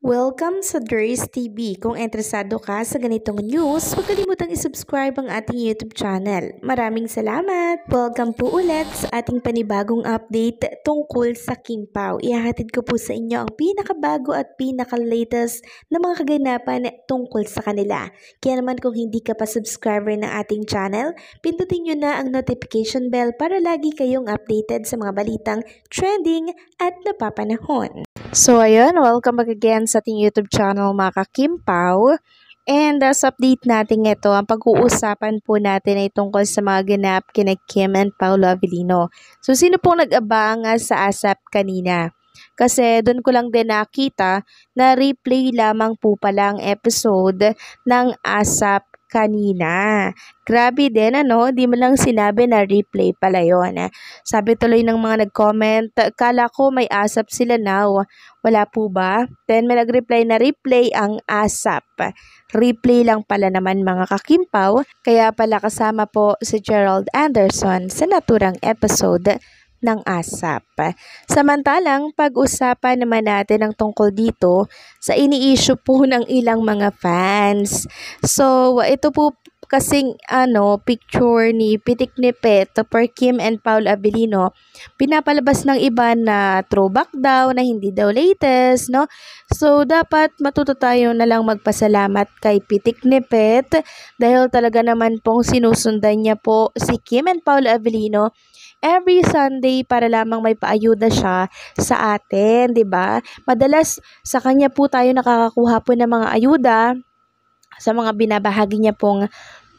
Welcome sa Durs TV. Kung interesado ka sa ganitong news, huwag kalimutang isubscribe ang ating YouTube channel. Maraming salamat! Welcome po ulit sa ating panibagong update tungkol sa King Pao. Ihahatid ko po sa inyo ang pinakabago at pinaka-latest na mga kaganapan tungkol sa kanila. Kaya naman kung hindi ka pa subscriber ng ating channel, pindutin nyo na ang notification bell para lagi kayong updated sa mga balitang trending at napapanahon. So ayun, welcome back again sa ating YouTube channel mga ka-Kim Pao. And sa update natin ito, ang pag-uusapan po natin ay tungkol sa mga ganap kina Kim and Paolo Avellino. So sino pong nag-abang sa ASAP kanina? Kasi doon ko lang din nakita na replay lamang po pala ang episode ng ASAP kanina. Grabe din di mo lang sinabi na replay pala yun. Sabi tuloy ng mga nag-comment, kala ko may ASAP sila now. Wala po ba? Then may nag-reply na replay ang ASAP. Replay lang pala naman mga kakimpaw, kaya pala kasama po si Gerald Anderson sa naturang episode ng ASAP. Samantalang, pag-usapan naman natin ang tungkol dito sa ini-issue po ng ilang mga fans. So, ito po kasing picture ni Pitik Nipet for Kim and Paolo Avellino, pinapalabas ng iba na throwback daw, na hindi daw latest, no? So, dapat matuto tayo na lang magpasalamat kay Pitik Nipet dahil talaga naman pong sinusundan niya po si Kim and Paolo Avellino every Sunday para lamang may paayuda siya sa atin, 'di ba? Madalas sa kanya po tayo nakakakuha po ng mga ayuda sa mga binabahagi niya pong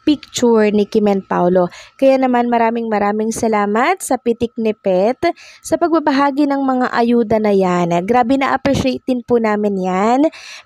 picture ni Kim and Paolo. Kaya naman maraming salamat sa Pitik Nipet sa pagbabahagi ng mga ayuda na yan. Grabe na appreciate din po namin yan.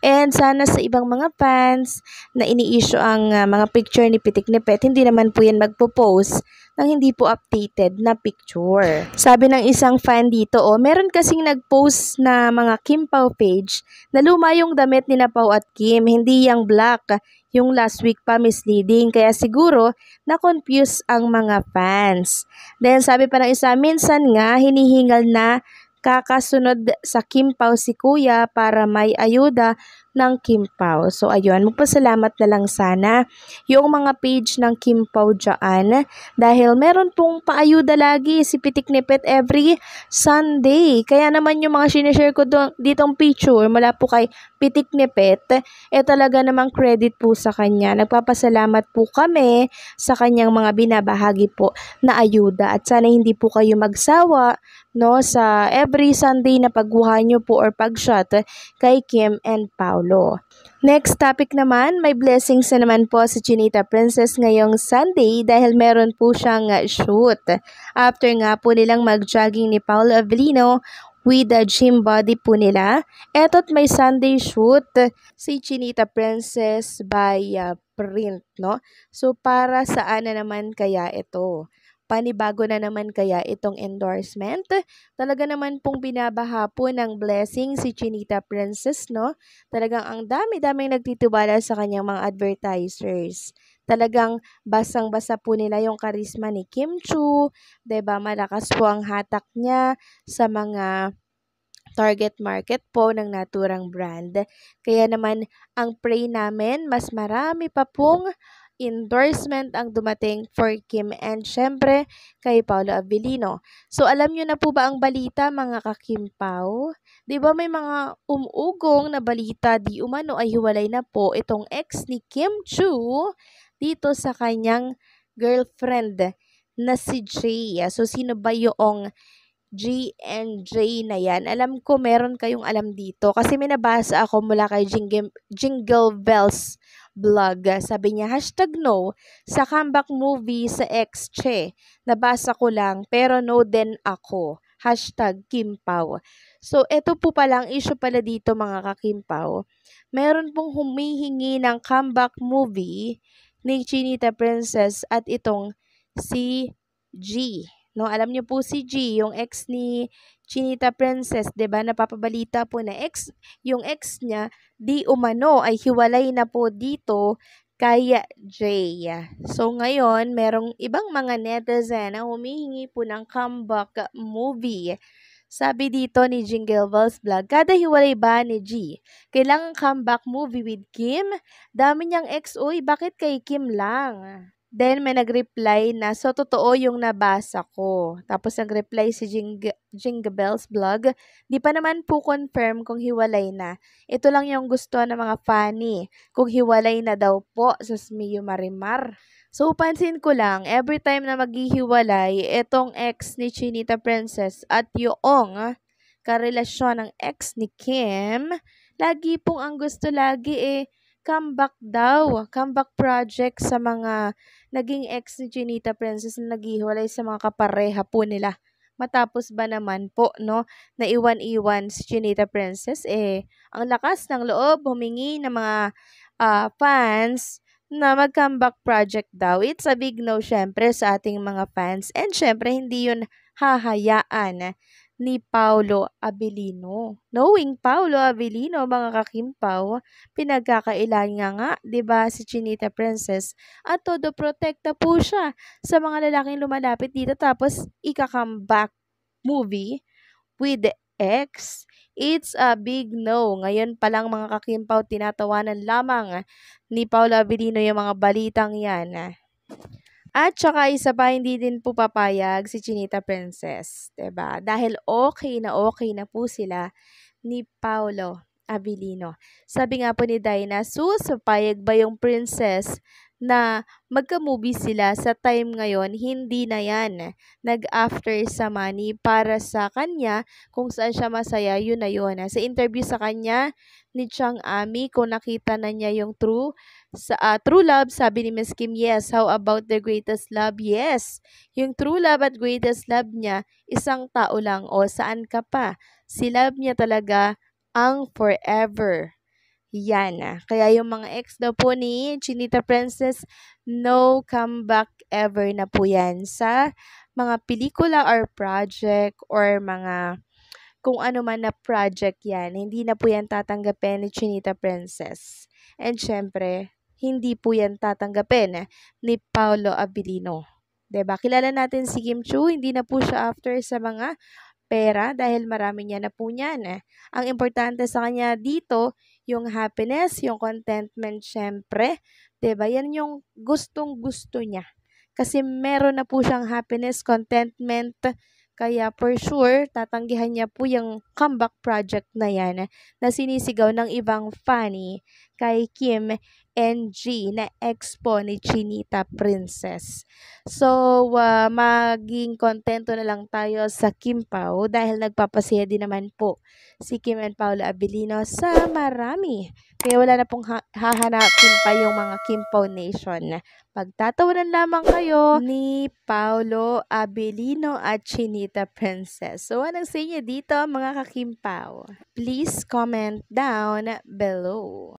And sana sa ibang mga fans na ini-issue ang mga picture ni Pitik Nipet, hindi naman po yan magpo-post ng hindi po updated na picture. Sabi ng isang fan dito, meron kasing nag-post na mga Kim Pao page na luma yung damit ni na Pao at Kim, hindi yung black. Yung last week pa misleading, kaya siguro na-confuse ang mga fans. Then sabi pa ng isa, minsan nga hinihingal na kakasunod sa Kim Pao si Kuya para may ayuda ng Kim Pao. So ayun, magpasalamat na lang sana yung mga page ng Kim Pao dyan dahil meron pong paayuda lagi si Pitik Nipet every Sunday. Kaya naman yung mga sinishare ko ditong picture mula po kay Pitik Nipet, talaga namang credit po sa kanya. Nagpapasalamat po kami sa kanyang mga binabahagi po na ayuda at sana hindi po kayo magsawa sa every Sunday na pagbuha nyo po or pag-shot kay Kim and Paolo. Next topic naman, may blessings na naman po si Chinita Princess ngayong Sunday dahil meron po siyang shoot. After nga po nilang mag-jogging ni Paolo Avellino with the gym body po nila, eto't may Sunday shoot si Chinita Princess by Print, no? So para saan na naman kaya ito? Panibago na naman kaya itong endorsement? Talaga naman pong binabaha po ng blessing si Chinita Princess, no? Talagang ang dami-daming nagtitiwala sa kanyang mga advertisers. Talagang basang-basa po nila yung karisma ni Kim Chu, 'di ba? Malakas po ang hatak niya sa mga target market po ng naturang brand. Kaya naman ang pray namin, mas marami pa pong endorsement ang dumating for Kim and syempre kay Paolo Avellino. So alam nyo na po ba ang balita mga ka-Kim Pao? 'Di ba may mga umuugong na balita di umano ay hiwalay na po itong ex ni Kim Chu dito sa kanyang girlfriend na si Jay. So sino ba yung G and J na yan? Alam ko meron kayong alam dito kasi may nabasa ako mula kay Jingle Bells vlog. Sabi niya, #no sa comeback movie sa ex-che. Nabasa ko lang pero no din ako. #Kim Pao. So, ito po palang issue pala dito mga ka-Kim Pao. Meron pong humihingi ng comeback movie ni Chinita Princess at itong si G. No, alam niyo po si G, yung ex ni Chinita Princess, 'di ba? Napapabalita po na yung ex niya di umano ay hiwalay na po dito kay Jay. So ngayon, merong ibang mga netizen na humihingi po ng comeback movie Sabi dito ni Jingle Bells Vlog, kada hiwalay ba ni G? Kailangan comeback movie with Kim? Dami niyang ex, uy, bakit kay Kim lang? Then may nag-reply na, so totoo yung nabasa ko. Tapos nag-reply si Jingle Bells Vlog, di pa naman po confirm kung hiwalay na. Ito lang yung gusto ng mga funny. Kung hiwalay na daw po, sus Mio Marimar. So, pansin ko lang, every time na maghihiwalay, itong ex ni Chinita Princess at yung karelasyon ng ex ni Kim, lagi pong ang gusto lagi comeback daw, comeback project sa mga naging ex ni Chinita Princess na naghihiwalay sa mga kapareha po nila. Matapos ba naman po, no, na iwan-iwan si Chinita Princess, ang lakas ng loob humingi ng mga fans na mag-comeback project daw. It's a big no syempre sa ating mga fans. And syempre, hindi yun hahayaan ni Paolo Abilino. Knowing Paolo Abilino, mga kakimpaw, pinagkakailangan nga, 'di ba, si Chinita Princess at todo protekta po siya sa mga lalaking lumalapit dito tapos ika-comeback movie with the ex, it's a big no. Ngayon pa lang mga kakimpaw, tinatawanan lamang ni Paula Abilino yung mga balitang yan. At saka isa pa, hindi din po papayag si Chinita Princess, 'di ba? Dahil okay na po sila ni Paolo Abilino. Sabi nga po ni Dinah, sus, papayag ba yung princess na magka-movie sila sa time ngayon? Hindi na yan. Nag-after sa money para sa kanya, kung saan siya masaya, yun na yun. Sa interview sa kanya ni Chang Ami, kung nakita na niya yung true love, sabi ni Miss Kim, yes. How about the greatest love? Yes. Yung true love at greatest love niya, isang tao lang. O, saan ka pa? Si love niya talaga ang forever. Yan. Kaya yung mga ex daw po ni Chinita Princess, no comeback ever na po yan sa mga pelikula or project or mga kung ano man na project yan. Hindi na po yan tatanggapin ni Chinita Princess. And syempre, hindi po yan tatanggapin ni Paolo Abilino. 'Di ba? Kilala natin si Kim Chu, hindi na po siya after sa mga pera dahil marami niya na po niyan. Ang importante sa kanya dito, yung happiness, yung contentment syempre. 'Di ba? Yan yung gustong-gusto niya. Kasi meron na po siyang happiness, contentment, kaya for sure, tatanggihan niya po yung comeback project na yan na sinisigaw ng ibang funny kay Kim and G na expo ni Chinita Princess. So, maging kontento na lang tayo sa Kim Pao dahil nagpapasaya din naman po si Kim and Paolo Abilino sa marami. Kaya wala na pong hahanapin pa yung mga Kim Pao Nation. Pagtatawanan lamang kayo ni Paolo Abilino at Chinita Princess. So, anong sa inyo dito mga kakimpaw? Please comment down below.